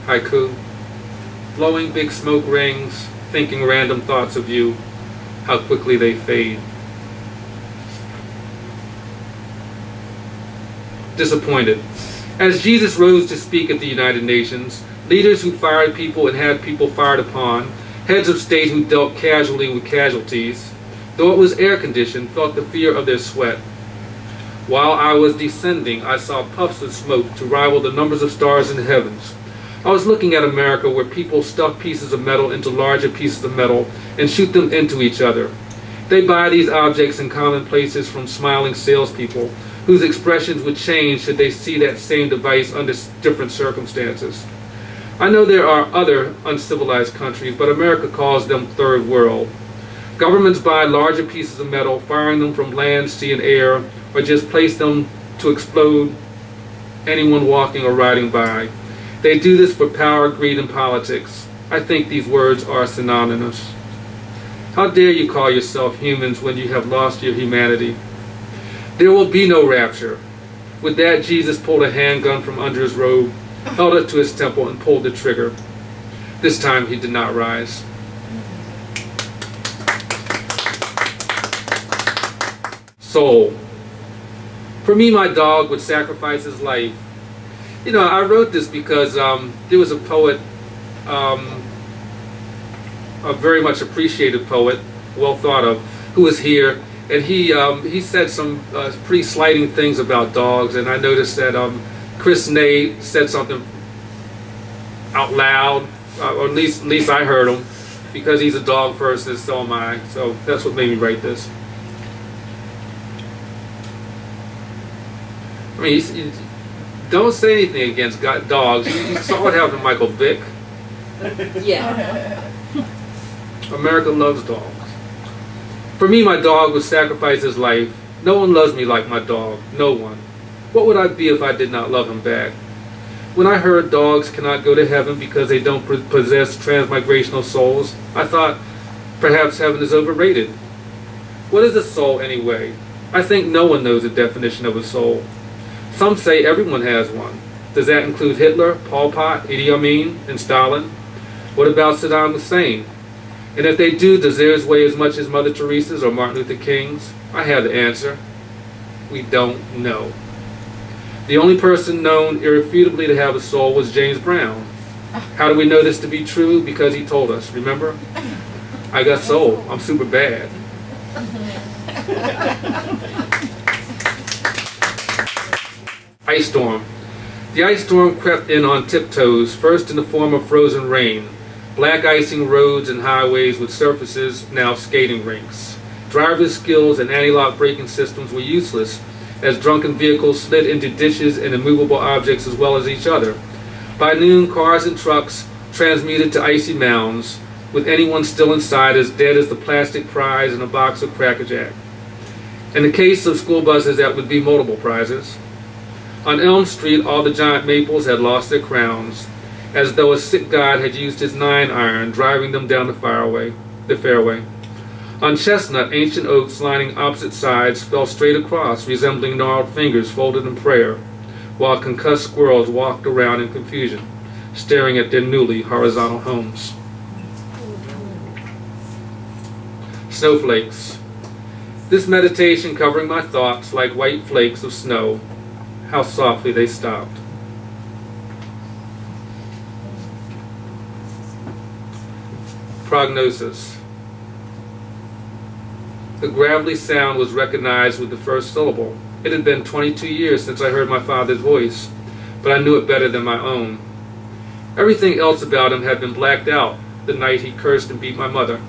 Haiku. Blowing big smoke rings, thinking random thoughts of you, how quickly they fade. Disappointed. As Jesus rose to speak at the United Nations, leaders who fired people and had people fired upon, heads of state who dealt casually with casualties, though it was air-conditioned, felt the fear of their sweat. While I was descending, I saw puffs of smoke to rival the numbers of stars in the heavens. I was looking at America, where people stuff pieces of metal into larger pieces of metal and shoot them into each other. They buy these objects in common places from smiling salespeople, whose expressions would change should they see that same device under different circumstances. I know there are other uncivilized countries, but America calls them third world. Governments buy larger pieces of metal, firing them from land, sea, and air, or just place them to explode anyone walking or riding by. They do this for power, greed, and politics. I think these words are synonymous. How dare you call yourself humans when you have lost your humanity? There will be no rapture. With that, Jesus pulled a handgun from under his robe, held it to his temple, and pulled the trigger. This time he did not rise. Soul. For me, my dog would sacrifice his life. You know, I wrote this because there was a poet, a very much appreciated poet, well thought of, who was here, and he said some pretty slighting things about dogs, and I noticed that Chris Ney said something out loud, or at least I heard him, because he's a dog person, and so am I. So that's what made me write this. I mean, don't say anything against dogs. You saw what happened to Michael Vick. Yeah. America loves dogs. For me, my dog would sacrifice his life. No one loves me like my dog. No one. What would I be if I did not love him back? When I heard dogs cannot go to heaven because they don't possess transmigrational souls, I thought perhaps heaven is overrated. What is a soul anyway? I think no one knows the definition of a soul. Some say everyone has one. Does that include Hitler, Pol Pot, Idi Amin, and Stalin? What about Saddam Hussein? And if they do, does theirs weigh as much as Mother Teresa's or Martin Luther King's? I have the answer. We don't know. The only person known irrefutably to have a soul was James Brown. How do we know this to be true? Because he told us, remember? I got soul. I'm super bad. Ice storm. The ice storm crept in on tiptoes, first in the form of frozen rain, black icing roads and highways with surfaces now skating rinks. Drivers' skills and anti-lock braking systems were useless, as drunken vehicles slid into ditches and immovable objects as well as each other. By noon, cars and trucks transmuted to icy mounds, with anyone still inside as dead as the plastic prize in a box of Cracker Jack. In the case of school buses, that would be multiple prizes. On Elm Street, all the giant maples had lost their crowns, as though a sick god had used his 9-iron, driving them down the fairway. On Chestnut, ancient oaks lining opposite sides fell straight across, resembling gnarled fingers folded in prayer, while concussed squirrels walked around in confusion, staring at their newly horizontal homes. Snowflakes. This meditation covering my thoughts like white flakes of snow. How softly they stopped. Prognosis. The gravelly sound was recognized with the first syllable. It had been 22 years since I heard my father's voice, but I knew it better than my own. Everything else about him had been blacked out the night he cursed and beat my mother.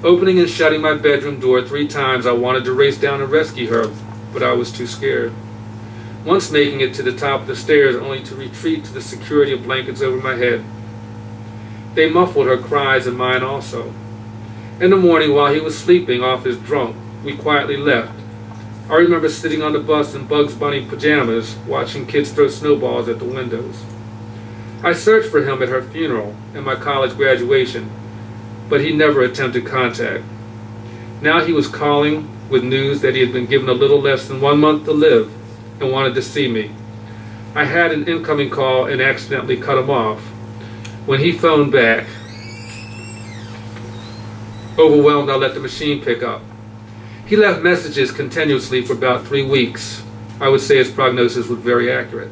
Opening and shutting my bedroom door 3 times, I wanted to race down and rescue her, but I was too scared. Once making it to the top of the stairs, only to retreat to the security of blankets over my head. They muffled her cries and mine also. In the morning, while he was sleeping off his drunk, we quietly left. I remember sitting on the bus in Bugs Bunny pajamas, watching kids throw snowballs at the windows. I searched for him at her funeral and my college graduation, but he never attempted contact. Now he was calling with news that he had been given a little less than 1 month to live and wanted to see me. I had an incoming call and accidentally cut him off. When he phoned back, overwhelmed, I let the machine pick up. He left messages continuously for about 3 weeks. I would say his prognosis was very accurate.